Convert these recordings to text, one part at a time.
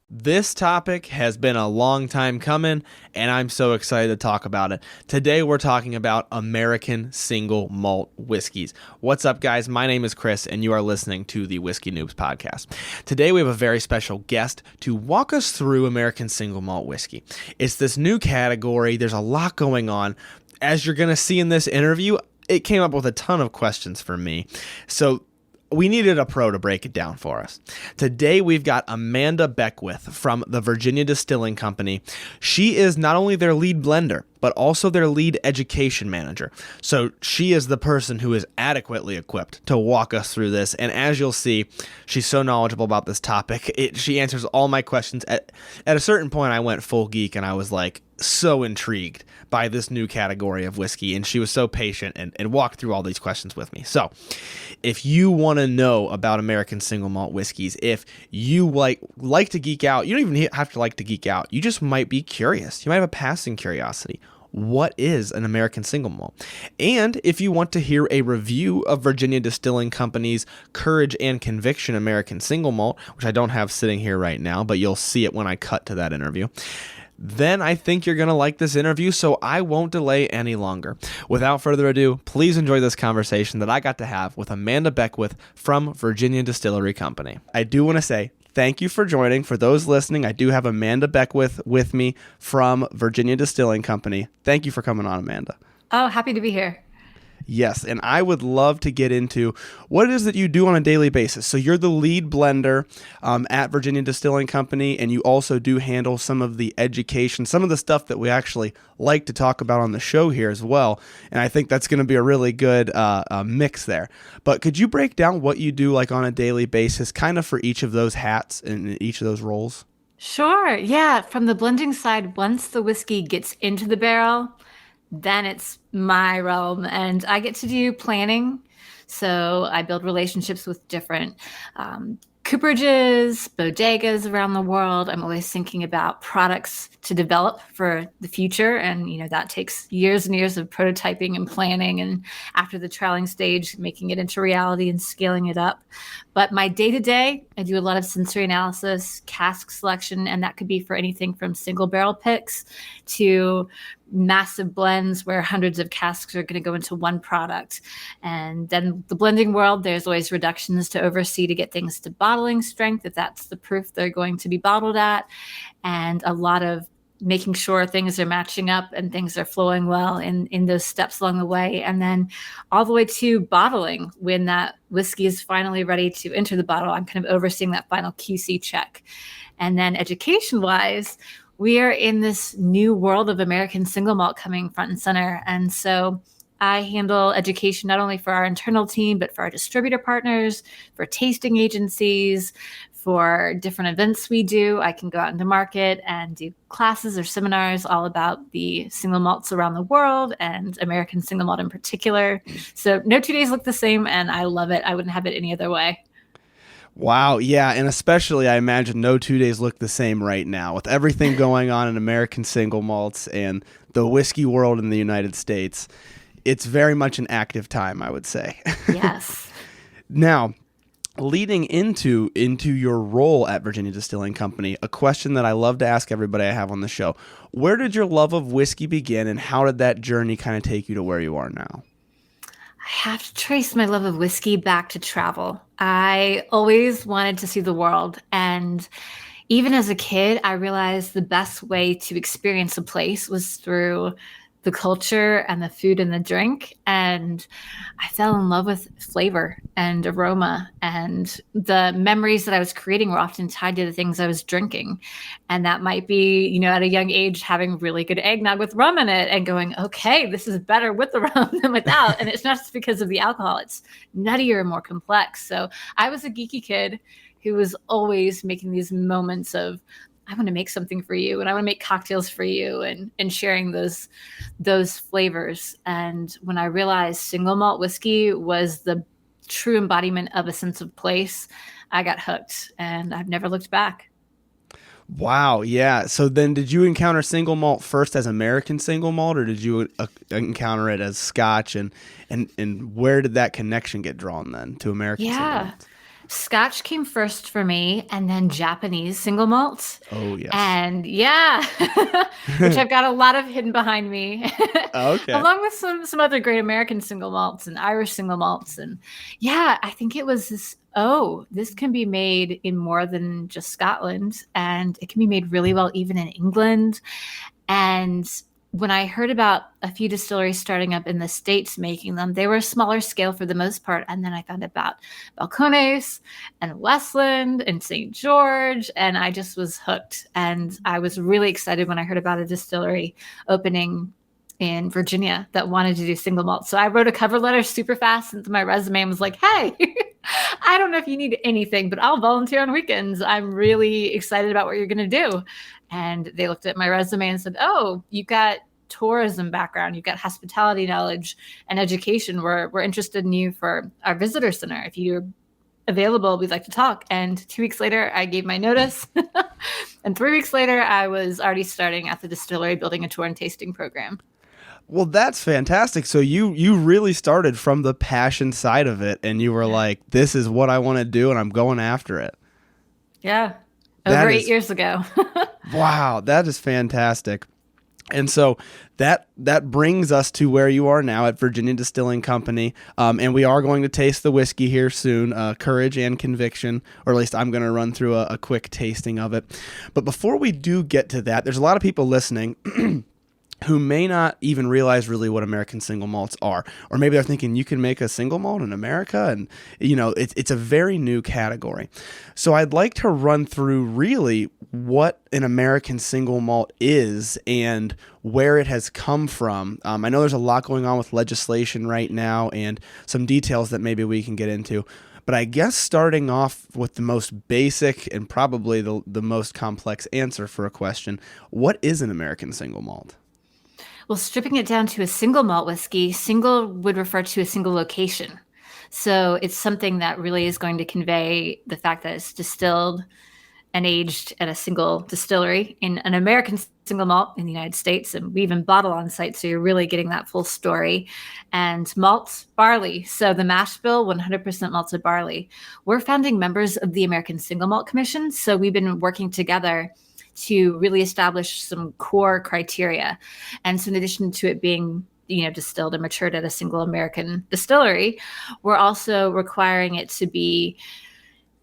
This topic has been a long time coming, and I'm so excited to talk about it. Today, we're talking about American Single Malt Whiskeys. What's up, guys? My name is Chris, and you are listening to the Whiskey Noobs podcast. Today, we have a very special guest to walk us through American Single Malt Whiskey. It's this new category. There's a lot going on. As you're going to see in this interview, it came up with a ton of questions for me. So we needed a pro to break it down for us. Today, we've got Amanda Beckwith from the Virginia Distilling Company. She is not only their lead blender, but also their lead education manager. So she is the person who is adequately equipped to walk us through this. And as you'll see, she's so knowledgeable about this topic. She answers all my questions. At a certain point, I went full geek and I was like so intrigued by this new category of whiskey. And she was so patient and walked through all these questions with me. So if you want to know about American Single Malt Whiskeys, if you like to geek out, you don't even have to like to geek out. You just might be curious. You might have a passing curiosity. What is an American Single Malt? And if you want to hear a review of Virginia Distilling Company's Courage and Conviction American Single Malt, which I don't have sitting here right now, but you'll see it when I cut to that interview, then I think you're going to like this interview, so I won't delay any longer. Without further ado, please enjoy this conversation that I got to have with Amanda Beckwith from Virginia Distillery Company. I do want to say thank you for joining. For those listening, I do have Amanda Beckwith with me from Virginia Distilling Company. Thank you for coming on, Amanda. Oh, happy to be here. Yes, and I would love to get into what it is that you do on a daily basis. So you're the lead blender at Virginia Distilling Company, and you also do handle some of the education, some of the stuff that we actually like to talk about on the show here as well. And I think that's going to be a really good mix there. But could you break down what you do like on a daily basis, kind of for each of those hats and each of those roles? Sure. Yeah. From the blending side, once the whiskey gets into the barrel, then it's my realm and I get to do planning. So I build relationships with different cooperages, bodegas around the world. I'm always thinking about products to develop for the future. And, that takes years and years of prototyping and planning. And after the trialing stage, making it into reality and scaling it up. But my day-to-day, I do a lot of sensory analysis, cask selection, and that could be for anything from single barrel picks to massive blends where hundreds of casks are going to go into one product. And then the blending world, there's always reductions to oversee to get things to bottling strength, if that's the proof they're going to be bottled at, and a lot of making sure things are matching up and things are flowing well in those steps along the way. And then all the way to bottling, when that whiskey is finally ready to enter the bottle, I'm kind of overseeing that final QC check. And then education-wise, we are in this new world of American Single Malt coming front and center. And so I handle education not only for our internal team, but for our distributor partners, for tasting agencies, for different events we do. I can go out into market and do classes or seminars all about the single malts around the world and American Single Malt in particular. So no 2 days look the same, and I love it. I wouldn't have it any other way. Wow, yeah, and especially I imagine no 2 days look the same right now with everything going on in American Single Malts and the whiskey world in the United States. It's very much an active time, I would say. Yes. Now, leading into your role at Virginia Distilling Company, a question that I love to ask everybody I have on the show: where did your love of whiskey begin, and how did that journey kind of take you to where you are now? I have to trace my love of whiskey back to travel. I always wanted to see the world. And even as a kid, I realized the best way to experience a place was through the culture and the food and the drink. And I fell in love with flavor and aroma, and the memories that I was creating were often tied to the things I was drinking. And that might be, at a young age, having really good eggnog with rum in it and going, okay, this is better with the rum than without. And it's not just because of the alcohol, it's nuttier and more complex. So I was a geeky kid who was always making these moments of, I want to make something for you, and I want to make cocktails for you, and sharing those flavors. And when I realized single malt whiskey was the true embodiment of a sense of place, I got hooked, and I've never looked back. Wow, yeah. So then did you encounter single malt first as American single malt, or did you encounter it as Scotch, and where did that connection get drawn then to American single Yeah. malt? Scotch came first for me and then Japanese single malts. Oh, yes. And yeah, which I've got a lot of hidden behind me, Okay. along with some other great American single malts and Irish single malts. And yeah, I think it was this, oh, this can be made in more than just Scotland, and it can be made really well even in England. And when I heard about a few distilleries starting up in the States making them, they were smaller scale for the most part. And then I found about Balcones and Westland and St. George, and I just was hooked. And I was really excited when I heard about a distillery opening in Virginia that wanted to do single malt. So I wrote a cover letter super fast into my resume and was like, hey, I don't know if you need anything, but I'll volunteer on weekends. I'm really excited about what you're going to do. And they looked at my resume and said, oh, you've got tourism background, you've got hospitality knowledge and education. We're interested in you for our visitor center. If you're available, we'd like to talk. And 2 weeks later, I gave my notice. And 3 weeks later, I was already starting at the distillery building a tour and tasting program. Well, that's fantastic. So you really started from the passion side of it, and you were like, this is what I want to do, and I'm going after it. Yeah. That Over is- 8 years ago. Wow, that is fantastic. And so that brings us to where you are now at Virginia Distilling Company, and we are going to taste the whiskey here soon, Courage and Conviction, or at least I'm going to run through a quick tasting of it. But before we do get to that, there's a lot of people listening who may not even realize really what American single malts are. Or maybe they're thinking you can make a single malt in America, and it's a very new category. So I'd like to run through really what an American single malt is and where it has come from. I know there's a lot going on with legislation right now and some details that maybe we can get into. But I guess starting off with the most basic and probably the most complex answer for a question, what is an American single malt? Well, stripping it down to a single malt whiskey, single would refer to a single location. So it's something that really is going to convey the fact that it's distilled and aged at a single distillery in an American single malt in the United States. And we even bottle on site, so you're really getting that full story. And malts, barley. So the mash bill, 100% malted barley. We're founding members of the American Single Malt Commission. So we've been working together to really establish some core criteria. And so in addition to it being, distilled and matured at a single American distillery, we're also requiring it to be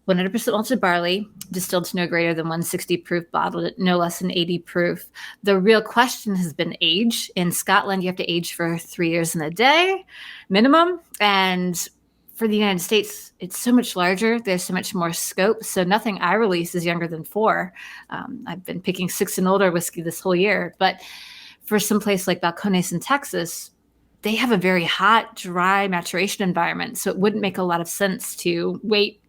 100% malted barley, distilled to no greater than 160 proof, bottled at no less than 80 proof. The real question has been age. In Scotland, you have to age for 3 years and a day minimum. And for the United States, it's so much larger. There's so much more scope. So nothing I release is younger than 4. I've been picking 6 and older whiskey this whole year. But for some place like Balcones in Texas, they have a very hot, dry maturation environment. So it wouldn't make a lot of sense to wait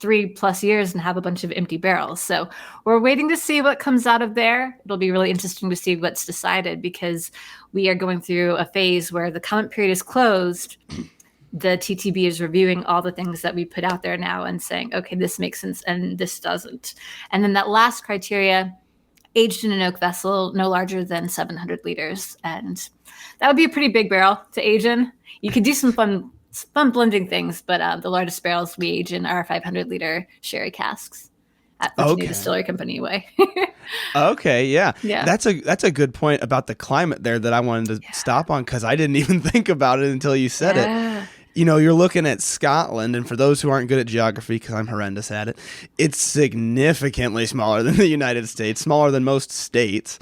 3+ years and have a bunch of empty barrels. So we're waiting to see what comes out of there. It'll be really interesting to see what's decided, because we are going through a phase where the comment period is closed. The TTB is reviewing all the things that we put out there now and saying, okay, this makes sense and this doesn't. And then that last criteria, aged in an oak vessel, no larger than 700 liters. And that would be a pretty big barrel to age in. You could do some fun blending things, but the largest barrels we age in are 500-liter sherry casks at Virginia Distillery Company way. Okay, yeah. Yeah. That's a good point about the climate there that I wanted to stop on, because I didn't even think about it until you said it. You're looking at Scotland, and for those who aren't good at geography, because I'm horrendous at it, it's significantly smaller than the United States, smaller than most states.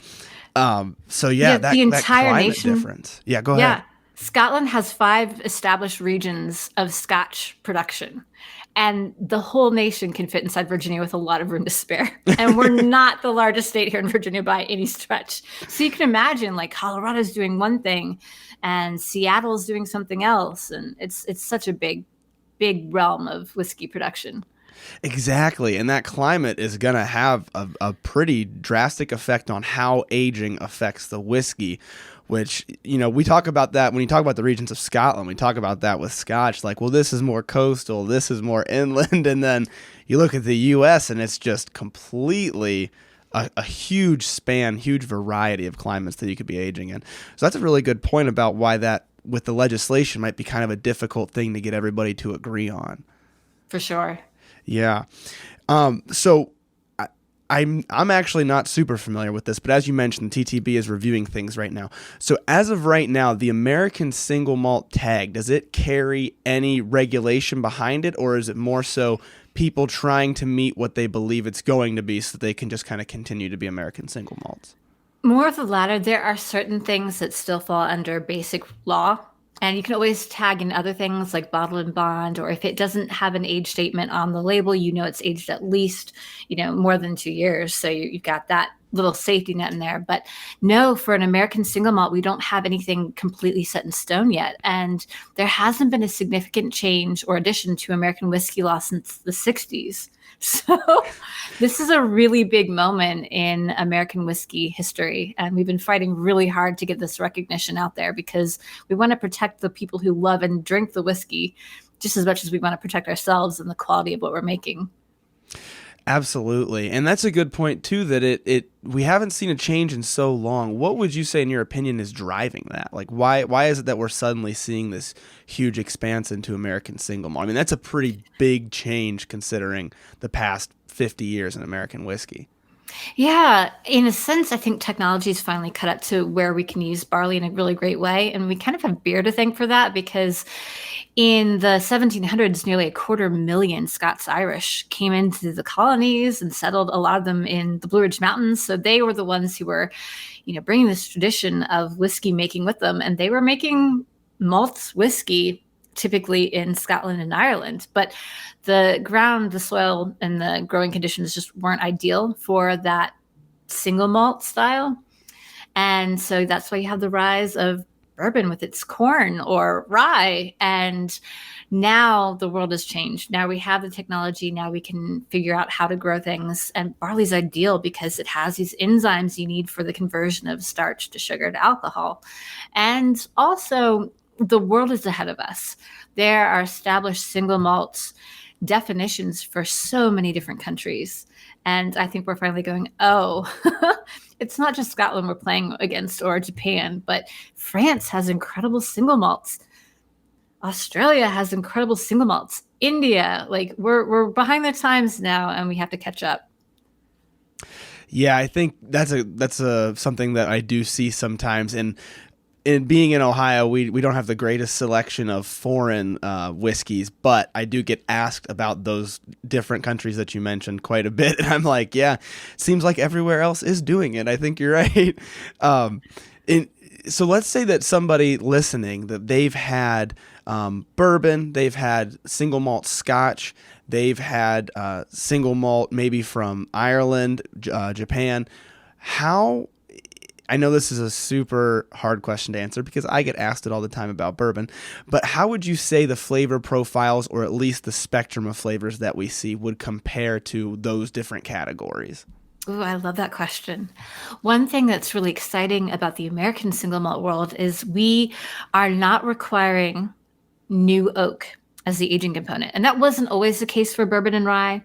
The entire nation difference. Yeah, go ahead. Yeah. Scotland has 5 established regions of Scotch production, and the whole nation can fit inside Virginia with a lot of room to spare. And we're not the largest state here in Virginia by any stretch. So you can imagine, like, Colorado's doing one thing and Seattle's doing something else. And it's such a big realm of whiskey production. Exactly. And that climate is going to have a pretty drastic effect on how aging affects the whiskey, which, we talk about that when you talk about the regions of Scotland. We talk about that with Scotch, like, well, this is more coastal, this is more inland. And then you look at the U.S. and it's just completely a huge span, huge variety of climates that you could be aging in. So that's a really good point about why that with the legislation might be kind of a difficult thing to get everybody to agree on. For sure. Yeah. So I'm actually not super familiar with this, but as you mentioned, TTB is reviewing things right now. So as of right now, the American Single Malt tag, does it carry any regulation behind it, or is it more so people trying to meet what they believe it's going to be so that they can just kind of continue to be American Single Malts? More of the latter. There are certain things that still fall under basic law, and you can always tag in other things like bottle and bond, or if it doesn't have an age statement on the label, it's aged at least, more than 2 years. So you've got that little safety net in there. But no, for an American single malt, we don't have anything completely set in stone yet. And there hasn't been a significant change or addition to American whiskey law since the 60s. So this is a really big moment in American whiskey history. And we've been fighting really hard to get this recognition out there because we want to protect the people who love and drink the whiskey just as much as we want to protect ourselves and the quality of what we're making. Absolutely. And that's a good point too, that we haven't seen a change in so long. What would you say in your opinion is driving that? Like why is it that we're suddenly seeing this huge expanse into American single malt? I mean, that's a pretty big change considering the past 50 years in American whiskey. Yeah, in a sense, I think technology's finally cut up to where we can use barley in a really great way. And we kind of have beer to thank for that because in the 1700s, nearly 250,000 Scots-Irish came into the colonies and settled, a lot of them in the Blue Ridge Mountains. So they were the ones who were, bringing this tradition of whiskey making with them. And they were making malt whiskey typically in Scotland and Ireland. But the ground, the soil, and the growing conditions just weren't ideal for that single malt style. And so that's why you have the rise of bourbon with its corn or rye. And now the world has changed. Now we have the technology. Now we can figure out how to grow things. And barley's ideal because it has these enzymes you need for the conversion of starch to sugar to alcohol. And also, the world is ahead of us. There are established single malts definitions for so many different countries. And I think we're finally going, it's not just Scotland we're playing against or Japan, but France has incredible single malts. Australia has incredible single malts. India, we're behind the times now and we have to catch up. Yeah, I think that's something that I do see sometimes. And in being in Ohio, we don't have the greatest selection of foreign whiskeys, but I do get asked about those different countries that you mentioned quite a bit. And I'm like, yeah, seems like everywhere else is doing it. I think you're right. So let's say that somebody listening, that they've had bourbon, they've had single malt scotch, they've had single malt maybe from Ireland, Japan. I know this is a super hard question to answer because I get asked it all the time about bourbon, but how would you say the flavor profiles, or at least the spectrum of flavors that we see, would compare to those different categories? Ooh, I love that question. One thing that's really exciting about the American single malt world is we are not requiring new oak as the aging component. And that wasn't always the case for bourbon and rye,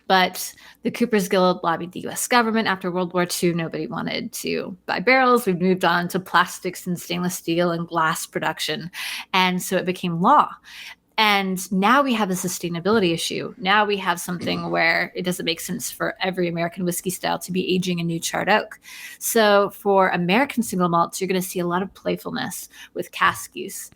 but the Cooper's Guild lobbied the U.S. government after World War II. Nobody wanted to buy barrels. We've moved on to plastics and stainless steel and glass production. And so it became law. And now we have a sustainability issue. Now we have something where it doesn't make sense for every American whiskey style to be aging in new charred oak. So for American single malts, you're going to see a lot of playfulness with cask use.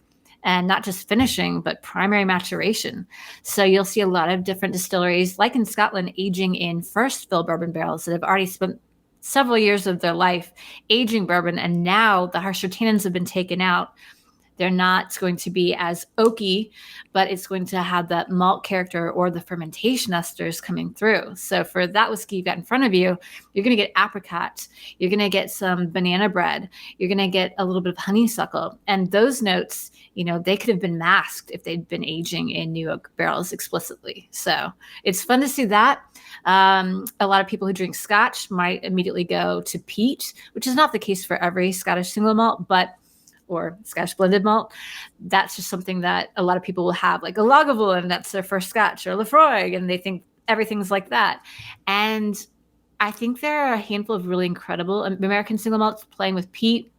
And not just finishing, but primary maturation. So you'll see a lot of different distilleries, like in Scotland, aging in first fill bourbon barrels that have already spent several years of their life aging bourbon. And now the harsher tannins have been taken out. They're not going to be as oaky, but it's going to have that malt character or the fermentation esters coming through. So for that whiskey you've got in front of you, you're going to get apricot. You're going to get some banana bread. You're going to get a little bit of honeysuckle. And those notes, they could have been masked if they'd been aging in new oak barrels explicitly. So it's fun to see that. A lot of people who drink Scotch might immediately go to peat, which is not the case for every Scottish single malt, or Scotch blended malt. That's just something that a lot of people will have, like a Lagavulin, that's their first Scotch, or Lefroy, and they think everything's like that. And I think there are a handful of really incredible American single malts playing with peat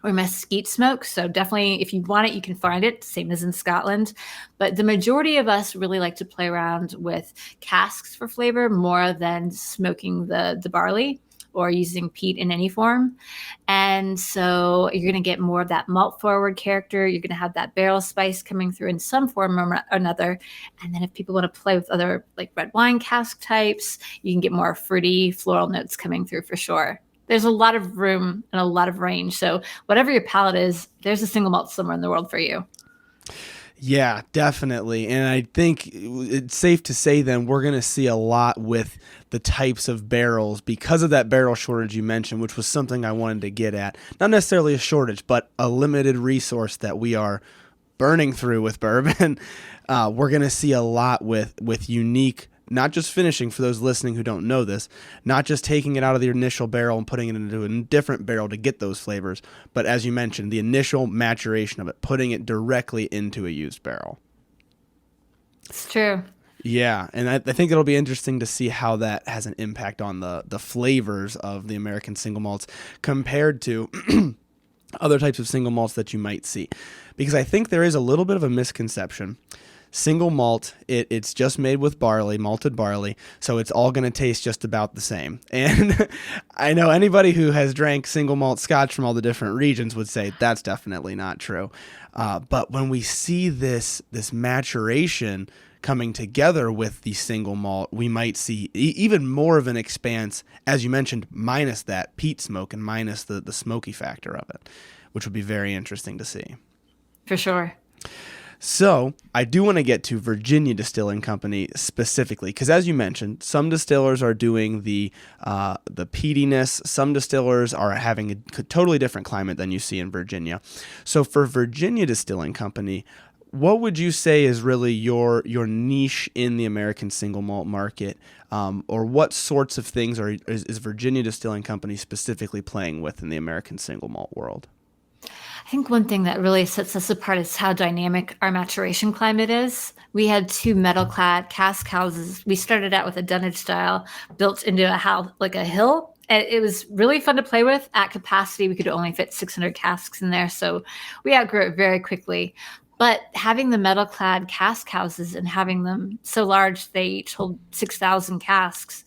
or mesquite smoke. So definitely, if you want it, you can find it, same as in Scotland. But the majority of us really like to play around with casks for flavor more than smoking the barley or using peat in any form. And so you're going to get more of that malt forward character. You're going to have that barrel spice coming through in some form or another. And then if people want to play with other like red wine cask types, you can get more fruity floral notes coming through for sure. There's a lot of room and a lot of range. So whatever your palate is, there's a single malt somewhere in the world for you. Yeah, definitely. And I think it's safe to say then we're going to see a lot with the types of barrels because of that barrel shortage you mentioned, which was something I wanted to get at. Not necessarily a shortage, but a limited resource that we are burning through with bourbon. We're going to see a lot with unique, not just finishing for those listening who don't know this, not just taking it out of the initial barrel and putting it into a different barrel to get those flavors, but as you mentioned, the initial maturation of it, putting it directly into a used barrel. It's true. Yeah, and I think it'll be interesting to see how that has an impact on the flavors of the American single malts compared to other types of single malts that you might see. Because I think there is a little bit of a misconception. Single malt, it's just made with barley, malted barley, so it's all going to taste just about the same. And I know anybody who has drank single malt scotch from all the different regions would say that's definitely not true. But when we see this maturation coming together with the single malt, we might see even more of an expanse, as you mentioned, minus that peat smoke and minus the smoky factor of it, which would be very interesting to see. For sure. So I do want to get to Virginia Distilling Company specifically, because as you mentioned, some distillers are doing the peatiness. Some distillers are having a totally different climate than you see in Virginia. So for Virginia Distilling Company, what would you say is really your niche in the American single malt market, or what sorts of things is Virginia Distilling Company specifically playing with in the American single malt world? I think one thing that really sets us apart is how dynamic our maturation climate is. We had 2 metal-clad cask houses. We started out with a dunnage style built into a house, like a hill. And it was really fun to play with. At capacity, we could only fit 600 casks in there, so we outgrew it very quickly. But having the metal-clad cask houses and having them so large, they each hold 6,000 casks,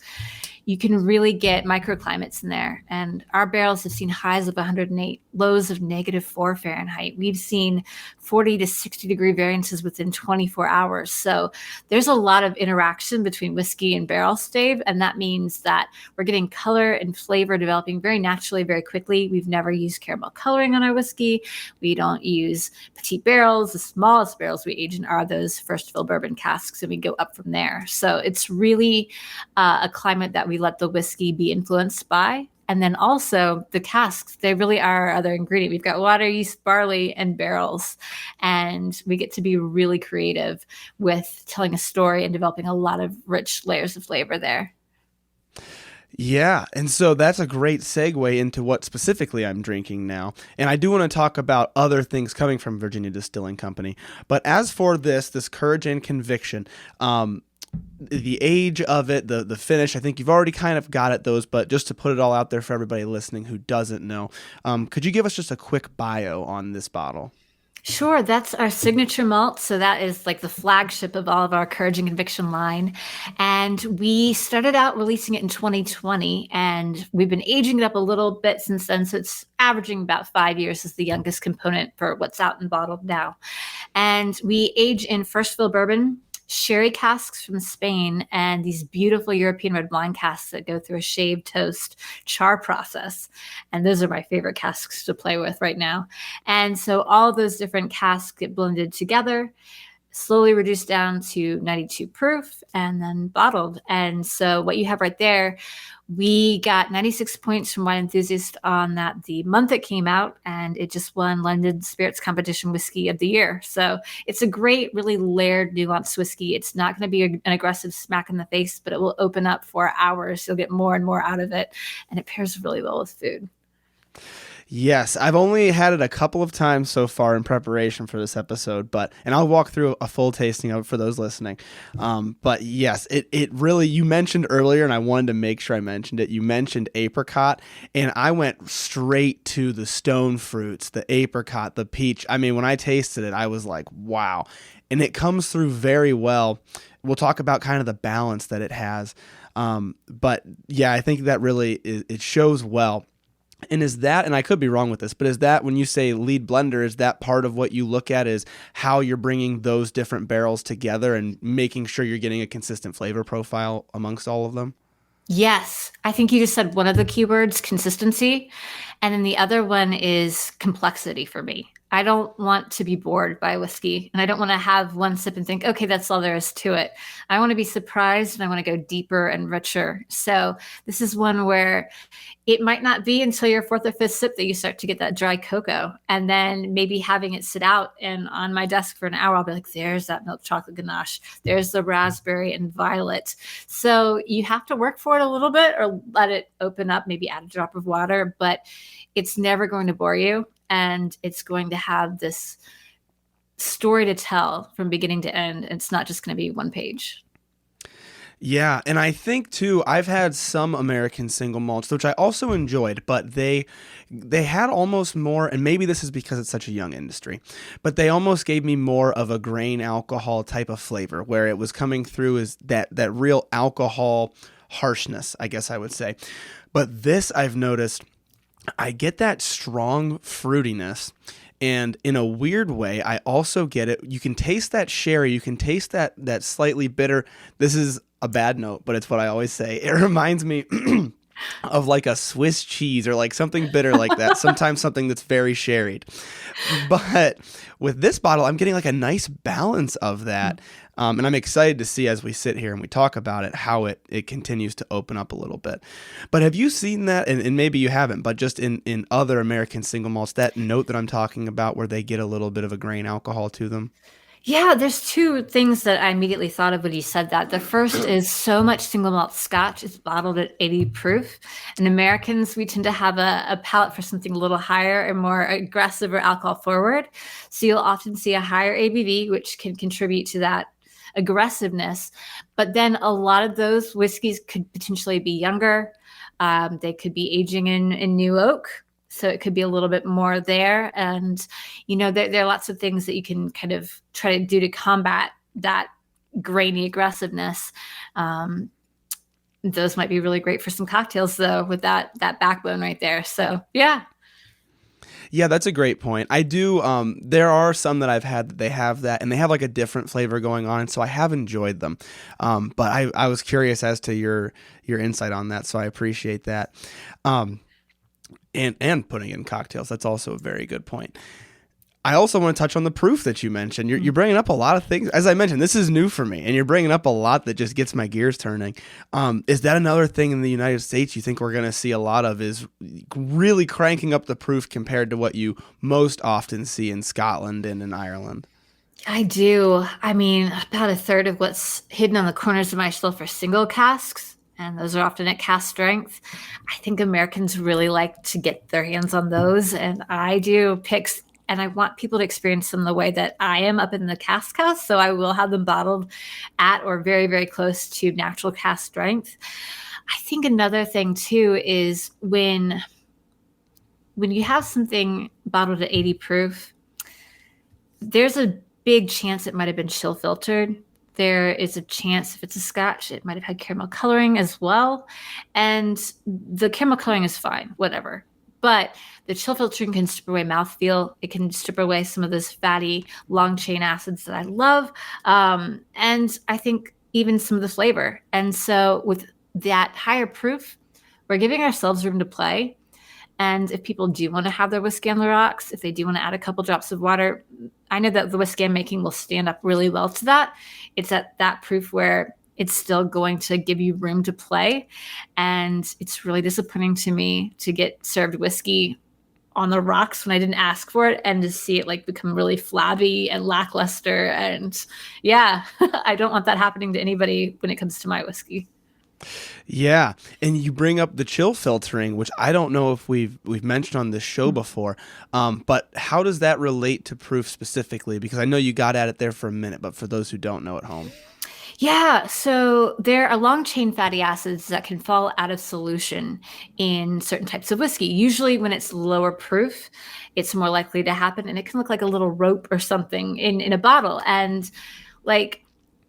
you can really get microclimates in there. And our barrels have seen highs of 108, lows of -4 Fahrenheit. We've seen 40 to 60 degree variances within 24 hours. So there's a lot of interaction between whiskey and barrel stave. And that means that we're getting color and flavor developing very naturally, very quickly. We've never used caramel coloring on our whiskey. We don't use petite barrels. The smallest barrels we age in are those first fill bourbon casks, and we go up from there. So it's really a climate that we let the whiskey be influenced by. And then also the casks, they really are our other ingredient. We've got water, yeast, barley, and barrels. And we get to be really creative with telling a story and developing a lot of rich layers of flavor there. Yeah, and so that's a great segue into what specifically I'm drinking now. And I do want to talk about other things coming from Virginia Distilling Company. But as for this Courage and Conviction, the age of it, the finish, I think you've already kind of got at those, but just to put it all out there for everybody listening who doesn't know, could you give us just a quick bio on this bottle? Sure, that's our signature malt. So that is like the flagship of all of our Courage and Conviction line. And we started out releasing it in 2020, and we've been aging it up a little bit since then. So it's averaging about 5 years as the youngest component for what's out and bottled now. And we age in first fill bourbon, sherry casks from Spain, and these beautiful European red wine casks that go through a shaved toast char process. And those are my favorite casks to play with right now. And so all those different casks get blended together, slowly reduced down to 92 proof, and then bottled. And so what you have right there, we got 96 points from Wine Enthusiast on that the month it came out, and it just won London Spirits Competition Whiskey of the Year. So it's a great, really layered, nuanced whiskey. It's not going to be an aggressive smack in the face, but it will open up for hours. You'll get more and more out of it, and it pairs really well with food. Yes, I've only had it a couple of times so far in preparation for this episode, and I'll walk through a full tasting of it for those listening. But yes, it really, you mentioned earlier, and I wanted to make sure I mentioned it. You mentioned apricot, and I went straight to the stone fruits, the apricot, the peach. I mean, when I tasted it, I was like, wow. And it comes through very well. We'll talk about kind of the balance that it has. But yeah, I think that really it shows well. And is that, and I could be wrong with this, but is that when you say lead blender, is that part of what you look at is how you're bringing those different barrels together and making sure you're getting a consistent flavor profile amongst all of them? Yes, I think you just said one of the keywords, consistency. And then the other one is complexity for me. I don't want to be bored by whiskey, and I don't want to have one sip and think, okay, that's all there is to it. I want to be surprised and I want to go deeper and richer. So this is one where it might not be until your fourth or fifth sip that you start to get that dry cocoa. And then maybe having it sit out and on my desk for an hour, I'll be like, there's that milk chocolate ganache. There's the raspberry and violet. So you have to work for it a little bit or let it open up, maybe add a drop of water, but it's never going to bore you. And it's going to have this story to tell from beginning to end. It's not just going to be one page. Yeah, and I think too, I've had some American single malts, which I also enjoyed, but they had almost more, and maybe this is because it's such a young industry, but they almost gave me more of a grain alcohol type of flavor, where it was coming through as that real alcohol harshness, I guess I would say. But this, I've noticed, I get that strong fruitiness. And in a weird way, I also get it. You can taste that sherry. You can taste that slightly bitter. This is a bad note, but it's what I always say. It reminds me of like a Swiss cheese or like something bitter like that. Sometimes something that's very sherried. But with this bottle, I'm getting like a nice balance of that. And I'm excited to see as we sit here and we talk about it, how it continues to open up a little bit. But have you seen that, and maybe you haven't, but just in other American single malts, that note that I'm talking about where they get a little bit of a grain alcohol to them? Yeah, there's two things that I immediately thought of when you said that. The first is so much single malt scotch is bottled at 80 proof. And Americans, we tend to have a palate for something a little higher and more aggressive or alcohol forward. So you'll often see a higher ABV, which can contribute to that aggressiveness. But then a lot of those whiskeys could potentially be younger. They could be aging in new oak. So it could be a little bit more there. And, there are lots of things that you can kind of try to do to combat that grainy aggressiveness. Those might be really great for some cocktails, though, with that backbone right there. So, yeah. Yeah, that's a great point. I do. There are some that I've had that they have that, and they have like a different flavor going on, and so I have enjoyed them. But I was curious as to your insight on that, so I appreciate that. And putting in cocktails, that's also a very good point. I also want to touch on the proof that you mentioned. You're bringing up a lot of things. As I mentioned, this is new for me, and you're bringing up a lot that just gets my gears turning. Is that another thing in the United States you think we're going to see a lot of, is really cranking up the proof compared to what you most often see in Scotland and in Ireland? I do. I mean, about a third of what's hidden on the corners of my shelf are single casks, and those are often at cask strength. I think Americans really like to get their hands on those, and I do picks, and I want people to experience them the way that I am up in the cask house. So I will have them bottled at or very, very close to natural cask strength. I think another thing too is when you have something bottled at 80 proof, there's a big chance it might have been chill filtered. There is a chance, if it's a scotch, it might have had caramel coloring as well. And the caramel coloring is fine, whatever. But the chill filtering can strip away mouthfeel. It can strip away some of those fatty, long chain acids that I love. And I think even some of the flavor. And so with that higher proof, we're giving ourselves room to play. And if people do want to have their whiskey on the rocks, if they do want to add a couple drops of water, I know that the whiskey I'm making will stand up really well to that. It's at that proof where it's still going to give you room to play. And it's really disappointing to me to get served whiskey on the rocks when I didn't ask for it, and to see it like become really flabby and lackluster. And yeah, I don't want that happening to anybody when it comes to my whiskey. Yeah, and you bring up the chill filtering, which I don't know if we've mentioned on this show before. But how does that relate to proof specifically? Because I know you got at it there for a minute, but for those who don't know at home. Yeah, so there are long chain fatty acids that can fall out of solution in certain types of whiskey. Usually, when it's lower proof, it's more likely to happen, and it can look like a little rope or something in a bottle. And like,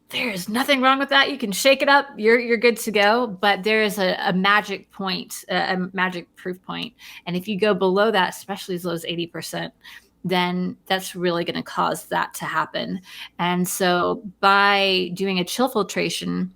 there's nothing wrong with that. You can shake it up. You're good to go. But there is a magic point, a magic proof point. And if you go below that, especially as low as 80%, then that's really going to cause that to happen. And so by doing a chill filtration,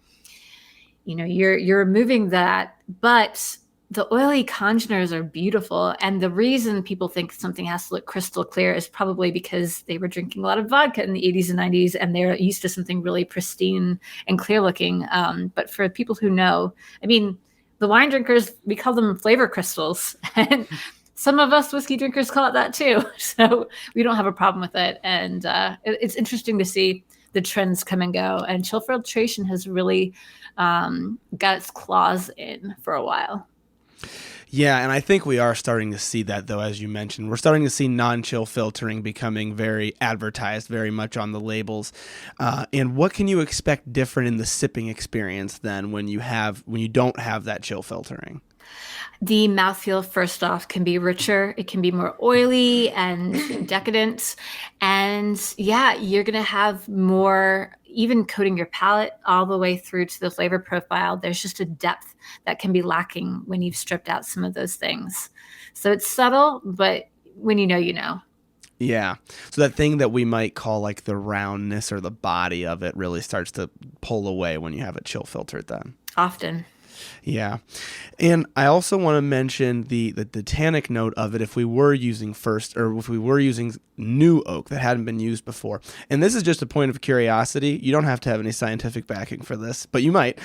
you're removing that, but the oily congeners are beautiful. And the reason people think something has to look crystal clear is probably because they were drinking a lot of vodka in the 80s and 90s, and they're used to something really pristine and clear looking. But for people who know, I mean, the wine drinkers, we call them flavor crystals. And some of us whiskey drinkers call it that too. So we don't have a problem with it. And it's interesting to see the trends come and go. And chill filtration has really got its claws in for a while. Yeah, and I think we are starting to see that, though, as you mentioned. We're starting to see non-chill filtering becoming very advertised, very much on the labels. And what can you expect different in the sipping experience then when you don't have that chill filtering? The mouthfeel, first off, can be richer. It can be more oily and decadent. And yeah, you're going to have more, even coating your palate all the way through to the flavor profile. There's just a depth that can be lacking when you've stripped out some of those things. So it's subtle, but when you know, you know. Yeah. So that thing that we might call like the roundness or the body of it really starts to pull away when you have it chill filtered then. Often. Yeah. And I also want to mention the tannic note of it if we were using new oak that hadn't been used before. And this is just a point of curiosity. You don't have to have any scientific backing for this, but you might.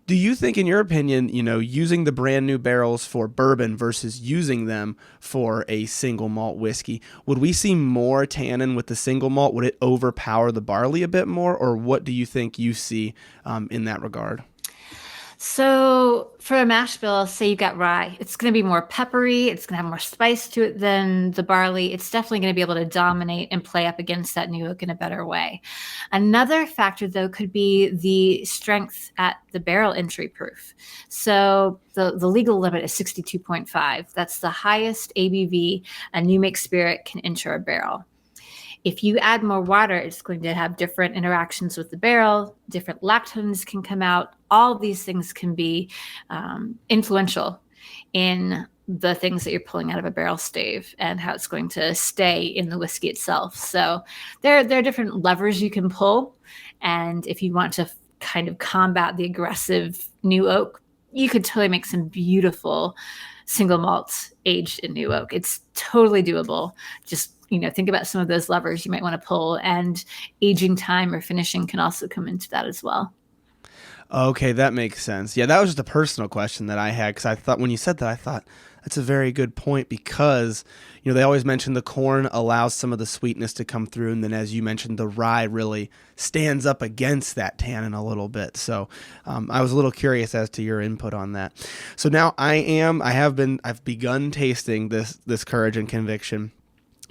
Do you think, in your opinion, using the brand new barrels for bourbon versus using them for a single malt whiskey, would we see more tannin with the single malt? Would it overpower the barley a bit more? Or what do you think you see in that regard? So for a mash bill, say you've got rye, it's going to be more peppery. It's going to have more spice to it than the barley. It's definitely going to be able to dominate and play up against that new oak in a better way. Another factor, though, could be the strength at the barrel entry proof. So the legal limit is 62.5. That's the highest ABV a new make spirit can enter a barrel. If you add more water, it's going to have different interactions with the barrel, different lactones can come out. All of these things can be influential in the things that you're pulling out of a barrel stave and how it's going to stay in the whiskey itself. So there are different levers you can pull. And if you want to kind of combat the aggressive new oak, you could totally make some beautiful single malts aged in new oak. It's totally doable. Just think about some of those levers you might want to pull, and aging time or finishing can also come into that as well. Okay, that makes sense. Yeah, that was just a personal question that I had because I thought when you said that, I thought that's a very good point because, they always mention the corn allows some of the sweetness to come through. And then as you mentioned, the rye really stands up against that tannin a little bit. So I was a little curious as to your input on that. So now I've begun tasting this Courage and Conviction.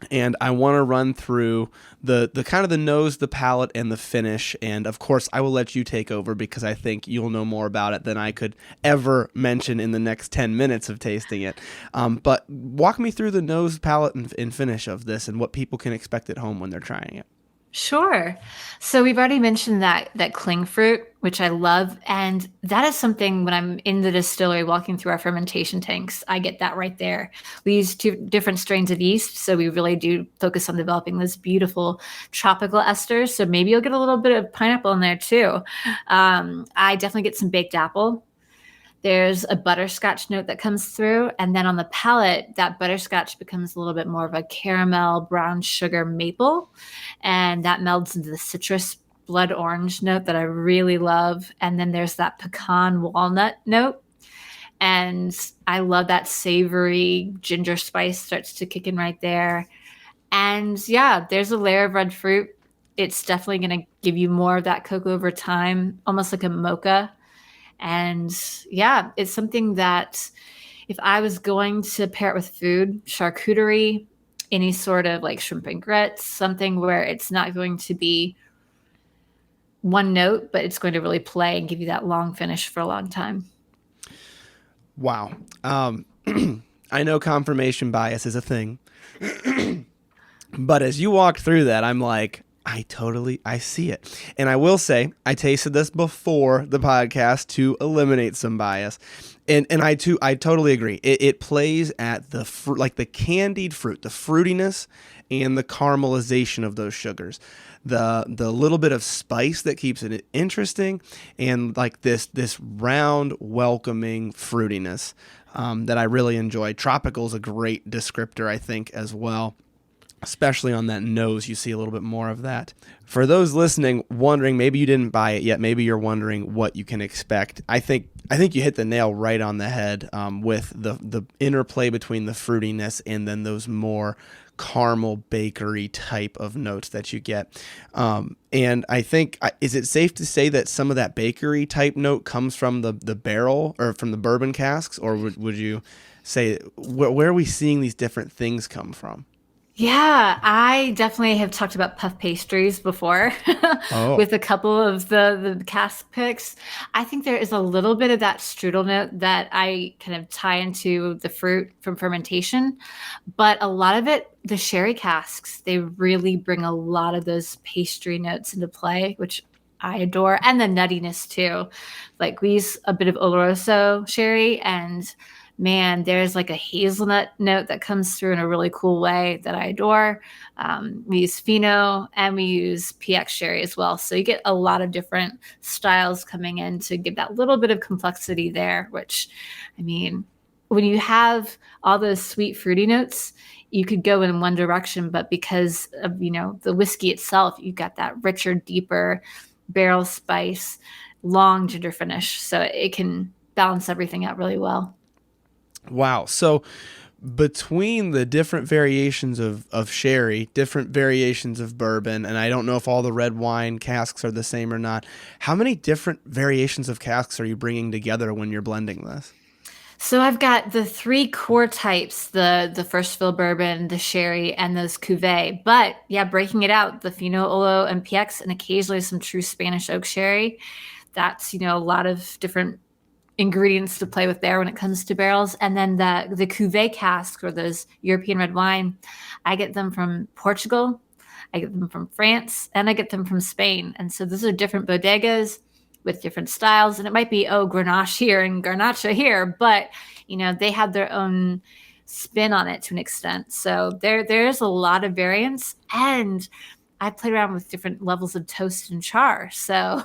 And I want to run through the kind of the nose, the palate, and the finish. And of course, I will let you take over because I think you'll know more about it than I could ever mention in the next 10 minutes of tasting it. But walk me through the nose, palate, and finish of this and what people can expect at home when they're trying it. Sure. So we've already mentioned that cling fruit, which I love. And that is something when I'm in the distillery walking through our fermentation tanks, I get that right there. We use two different strains of yeast. So we really do focus on developing those beautiful tropical esters. So maybe you'll get a little bit of pineapple in there too. I definitely get some baked apple. There's a butterscotch note that comes through. And then on the palate, that butterscotch becomes a little bit more of a caramel, brown sugar, maple. And that melds into the citrus blood orange note that I really love. And then there's that pecan walnut note. And I love that savory ginger spice starts to kick in right there. And yeah, there's a layer of red fruit. It's definitely going to give you more of that cocoa over time, almost like a mocha. And yeah, it's something that if I was going to pair it with food, charcuterie, any sort of like shrimp and grits, something where it's not going to be one note, but it's going to really play and give you that long finish for a long time. Wow. I know confirmation bias is a thing, but as you walked through that, I'm like, I see it. And I will say, I tasted this before the podcast to eliminate some bias. And I totally agree. It plays at the like the candied fruit, the fruitiness and the caramelization of those sugars. The little bit of spice that keeps it interesting, and like this round, welcoming fruitiness that I really enjoy. Tropical is a great descriptor, I think, as well. Especially on that nose, you see a little bit more of that. For those listening, wondering, maybe you didn't buy it yet, maybe you're wondering what you can expect. I think you hit the nail right on the head with the interplay between the fruitiness and then those more caramel bakery type of notes that you get. And I think, is it safe to say that some of that bakery type note comes from the barrel or from the bourbon casks? Or would you say, where are we seeing these different things come from? Yeah, I definitely have talked about puff pastries before with a couple of the cask picks. I think there is a little bit of that strudel note that I kind of tie into the fruit from fermentation, but a lot of it, the sherry casks, they really bring a lot of those pastry notes into play, which I adore, and the nuttiness too. Like we use a bit of Oloroso sherry, and man, there's like a hazelnut note that comes through in a really cool way that I adore. We use Fino and we use PX sherry as well. So you get a lot of different styles coming in to give that little bit of complexity there, which, I mean, when you have all those sweet fruity notes, you could go in one direction, but because of, the whiskey itself, you've got that richer, deeper barrel spice, long ginger finish. So it can balance everything out really well. Wow. So between the different variations of sherry, different variations of bourbon, and I don't know if all the red wine casks are the same or not, how many different variations of casks are you bringing together when you're blending this? So I've got the 3 core types, the first fill bourbon, the sherry, and those cuvee. But yeah, breaking it out, the Fino, Olo, and PX, and occasionally some true Spanish oak sherry. That's, a lot of different ingredients to play with there when it comes to barrels. And then the cuvee casks, or those European red wine, I get them from Portugal, I get them from France, and I get them from Spain. And so those are different bodegas with different styles. And it might be, Grenache here and Garnacha here, but they have their own spin on it to an extent. So there's a lot of variance. And I played around with different levels of toast and char. So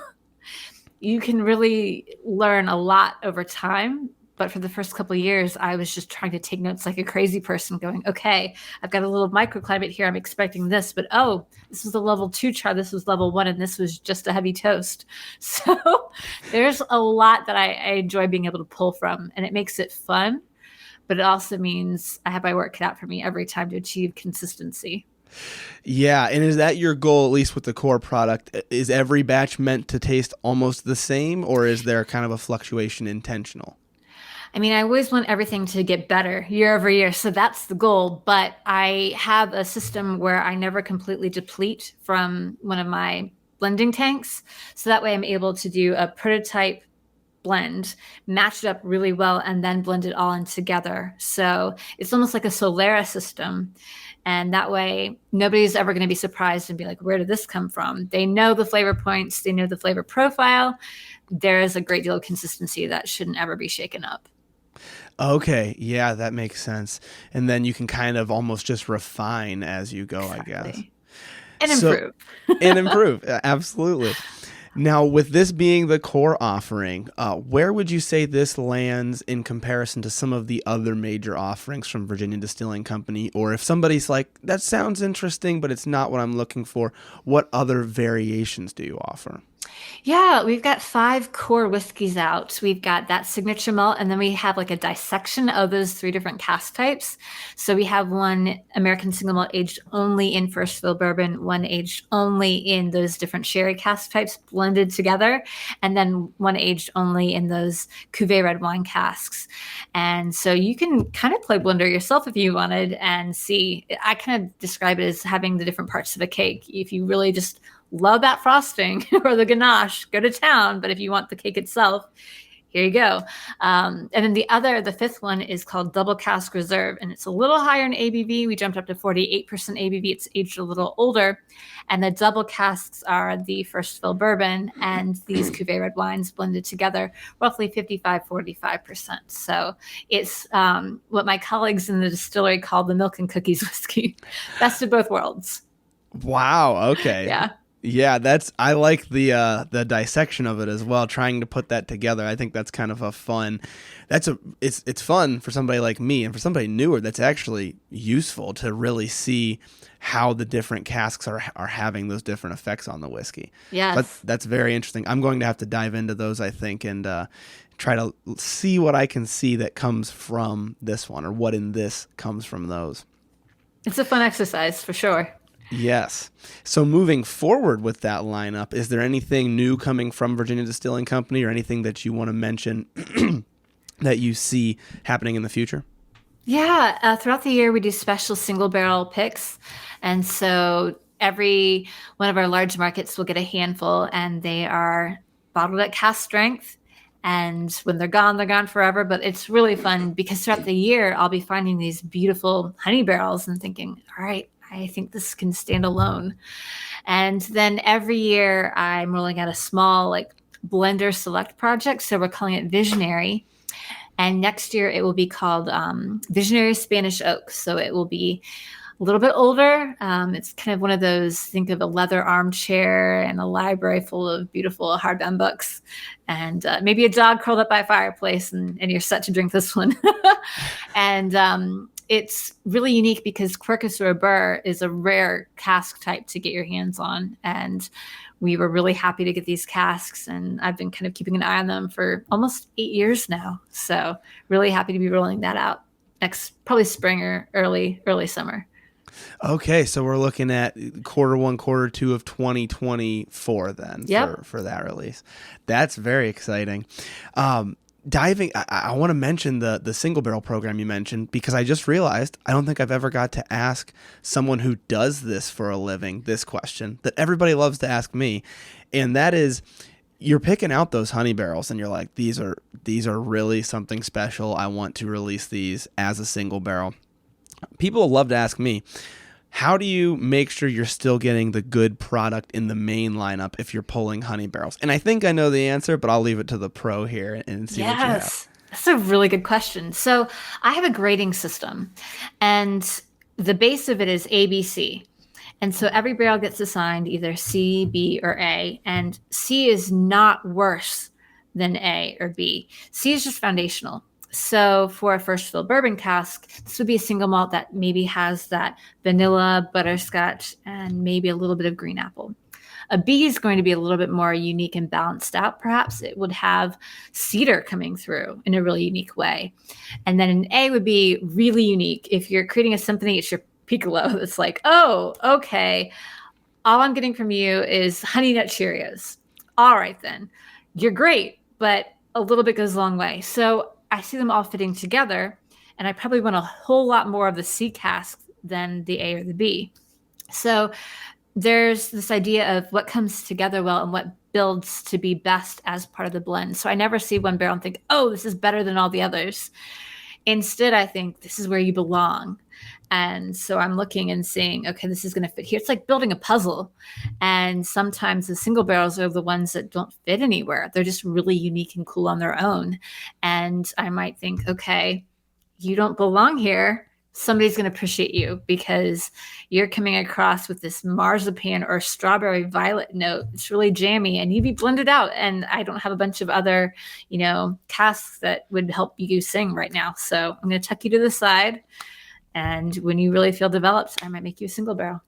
you can really learn a lot over time. But for the first couple of years, I was just trying to take notes like a crazy person going, okay, I've got a little microclimate here. I'm expecting this, but this was a level 2 char. This was level 1, and this was just a heavy toast. So there's a lot that I enjoy being able to pull from, and it makes it fun. But it also means I have my work cut out for me every time to achieve consistency. Yeah, and is that your goal, at least with the core product? Is every batch meant to taste almost the same, or is there kind of a fluctuation intentional? I mean, I always want everything to get better year over year, so that's the goal. But I have a system where I never completely deplete from one of my blending tanks, so that way I'm able to do a prototype blend, match it up really well, and then blend it all in together. So it's almost like a Solera system. And that way, nobody's ever going to be surprised and be like, where did this come from? They know the flavor points. They know the flavor profile. There is a great deal of consistency that shouldn't ever be shaken up. Okay. Yeah, that makes sense. And then you can kind of almost just refine as you go, exactly. I guess. And improve. And improve. Absolutely. Now, with this being the core offering, where would you say this lands in comparison to some of the other major offerings from Virginia Distilling Company? Or if somebody's like, that sounds interesting, but it's not what I'm looking for, what other variations do you offer? Yeah, we've got 5 core whiskeys out. We've got that signature malt, and then we have like a dissection of those 3 different cask types. So we have one American single malt aged only in first fill bourbon, one aged only in those different sherry cask types blended together, and then one aged only in those cuvee red wine casks. And so you can kind of play blender yourself if you wanted and see. I kind of describe it as having the different parts of a cake. If you really just love that frosting or the ganache, go to town. But if you want the cake itself, here you go. And then the fifth one is called Double Cask Reserve, and it's a little higher in ABV. We jumped up to 48% ABV. It's aged a little older. And the double casks are the first fill bourbon and these cuvee red wines blended together, roughly 45%. So it's what my colleagues in the distillery call the milk and cookies whiskey. Best of both worlds. Wow. Okay. Yeah. Yeah, I like the dissection of it as well, trying to put that together. I think that's kind of a fun. It's fun for somebody like me, and for somebody newer, that's actually useful to really see how the different casks are having those different effects on the whiskey. Yes. But that's very interesting. I'm going to have to dive into those, I think, and try to see what I can see that comes from this one, or what in this comes from those. It's a fun exercise for sure. Yes. So moving forward with that lineup, is there anything new coming from Virginia Distilling Company, or anything that you want to mention that you see happening in the future? Yeah, throughout the year we do special single barrel picks, and so every one of our large markets will get a handful, and they are bottled at cask strength. And when they're gone forever. But it's really fun because throughout the year I'll be finding these beautiful honey barrels and thinking, all right, I think this can stand alone. And then every year I'm rolling out a small like blender select project. So we're calling it Visionary. And next year it will be called Visionary Spanish Oak. So it will be a little bit older. It's kind of one of those, think of a leather armchair and a library full of beautiful hardbound books, and maybe a dog curled up by a fireplace, and you're set to drink this one. And it's really unique because Quercus or Burr is a rare cask type to get your hands on. And we were really happy to get these casks, and I've been kind of keeping an eye on them for almost 8 years now. So really happy to be rolling that out next, probably spring or early summer. Okay, so we're looking at Q1, Q2 of 2024 then. Yep. for that release. That's very exciting. I want to mention the single barrel program you mentioned, because I just realized I don't think I've ever got to ask someone who does this for a living this question that everybody loves to ask me, and that is, you're picking out those honey barrels and you're like, these are really something special. I want to release these as a single barrel. People love to ask me, how do you make sure you're still getting the good product in the main lineup if you're pulling honey barrels? And I think I know the answer, but I'll leave it to the pro here and see what you have. Yes, that's a really good question. So I have a grading system, and the base of it is ABC. And so every barrel gets assigned either C, B, or A, and C is not worse than A or B. C is just foundational. So for a first fill bourbon cask, this would be a single malt that maybe has that vanilla, butterscotch, and maybe a little bit of green apple. A B is going to be a little bit more unique and balanced out. Perhaps it would have cedar coming through in a really unique way. And then an A would be really unique. If you're creating a symphony, it's your piccolo. It's like, oh, okay, all I'm getting from you is honey nut Cheerios. All right, then. You're great, but a little bit goes a long way. So I see them all fitting together, and I probably want a whole lot more of the C cask than the A or the B. So there's this idea of what comes together well and what builds to be best as part of the blend. So I never see one barrel and think, oh, this is better than all the others. Instead, I think this is where you belong. And so I'm looking and saying, okay, this is going to fit here. It's like building a puzzle. And sometimes the single barrels are the ones that don't fit anywhere. They're just really unique and cool on their own. And I might think, okay, you don't belong here. Somebody's going to appreciate you because you're coming across with this marzipan or strawberry violet note. It's really jammy, and you'd be blended out. And I don't have a bunch of other, casks that would help you sing right now. So I'm going to tuck you to the side. And when you really feel developed, I might make you a single barrel.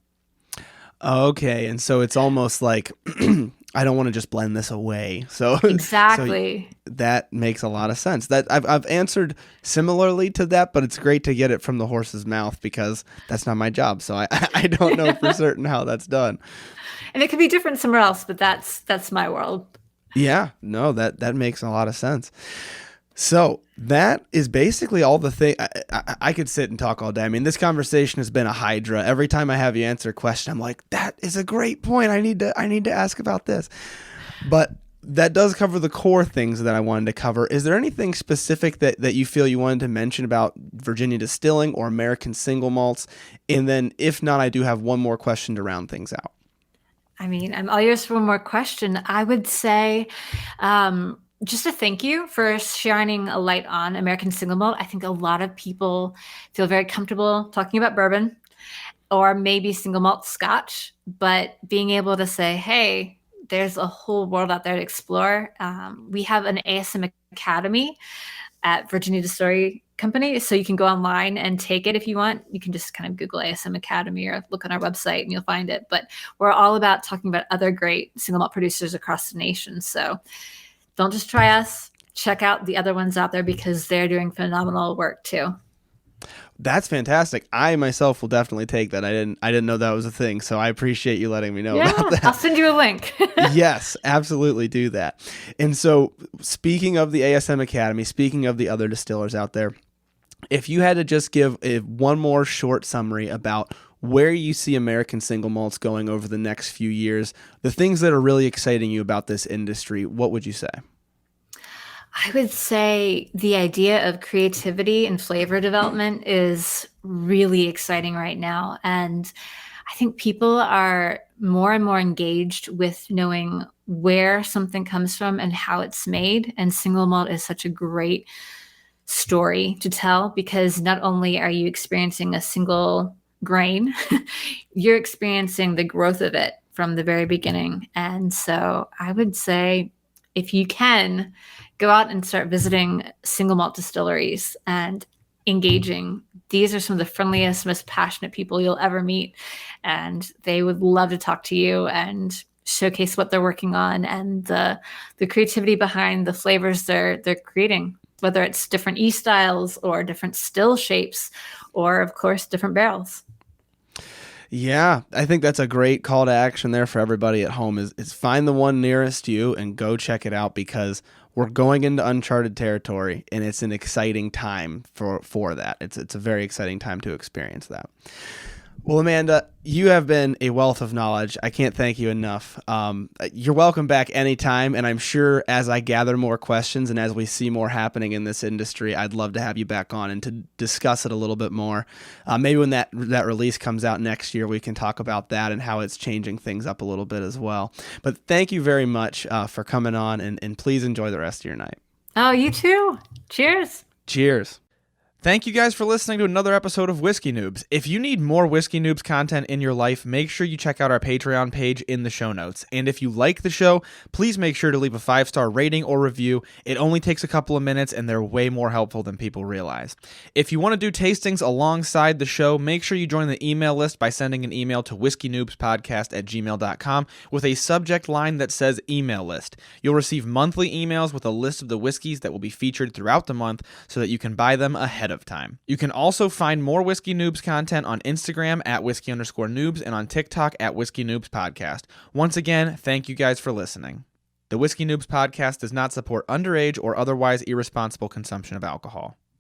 Okay, and so it's almost like I don't want to just blend this away. So Exactly. so that makes a lot of sense. That I've answered similarly to that, but it's great to get it from the horse's mouth because that's not my job. So I don't know for certain how that's done. And it could be different somewhere else, but that's my world. Yeah, no, that makes a lot of sense. So that is basically all the thing. I could sit and talk all day. I mean, this conversation has been a hydra. Every time I have you answer a question, I'm like, that is a great point. I need to ask about this. But that does cover the core things that I wanted to cover. Is there anything specific that you feel you wanted to mention about Virginia Distilling or American Single Malts? And then if not, I do have one more question to round things out. I mean, I'm all yours for one more question. I would say, just a thank you for shining a light on American Single Malt. I think a lot of people feel very comfortable talking about bourbon or maybe single malt scotch, but being able to say, hey, there's a whole world out there to explore. We have an ASM Academy at Virginia Distillery Company, so you can go online and take it if you want. You can just kind of Google ASM Academy or look on our website and you'll find it. But we're all about talking about other great single malt producers across the nation. So don't just try us. Check out the other ones out there because they're doing phenomenal work too. That's fantastic. I myself will definitely take that. I didn't know that was a thing, so I appreciate you letting me know about that. I'll send you a link. Yes, absolutely do that. And so speaking of the ASM Academy, speaking of the other distillers out there, if you had to just give one more short summary about where you see American Single Malts going over the next few years, the things that are really exciting you about this industry, what would you say? I would say the idea of creativity and flavor development is really exciting right now. And I think people are more and more engaged with knowing where something comes from and how it's made. And single malt is such a great story to tell because not only are you experiencing a single grain, you're experiencing the growth of it from the very beginning. And so I would say if you can, go out and start visiting single malt distilleries and engaging. These are some of the friendliest, most passionate people you'll ever meet. And they would love to talk to you and showcase what they're working on and the creativity behind the flavors they're creating, whether it's different yeast styles or different still shapes or, of course, different barrels. Yeah, I think that's a great call to action there for everybody at home is find the one nearest you and go check it out because we're going into uncharted territory and it's an exciting time for that. It's a very exciting time to experience that. Well, Amanda, you have been a wealth of knowledge. I can't thank you enough. You're welcome back anytime, and I'm sure as I gather more questions and as we see more happening in this industry, I'd love to have you back on and to discuss it a little bit more. Maybe when that release comes out next year, we can talk about that and how it's changing things up a little bit as well. But thank you very much for coming on, and please enjoy the rest of your night. Oh, you too. Cheers. Cheers. Thank you guys for listening to another episode of Whiskey Noobs. If you need more Whiskey Noobs content in your life, make sure you check out our Patreon page in the show notes. And if you like the show, please make sure to leave a 5-star rating or review. It only takes a couple of minutes and they're way more helpful than people realize. If you want to do tastings alongside the show, make sure you join the email list by sending an email to whiskeynoobspodcast@gmail.com with a subject line that says email list. You'll receive monthly emails with a list of the whiskeys that will be featured throughout the month so that you can buy them ahead of time. You can also find more Whiskey Noobs content on Instagram at @whiskey_noobs and on TikTok at Whiskey Noobs Podcast. Once again, thank you guys for listening. The Whiskey Noobs Podcast does not support underage or otherwise irresponsible consumption of alcohol.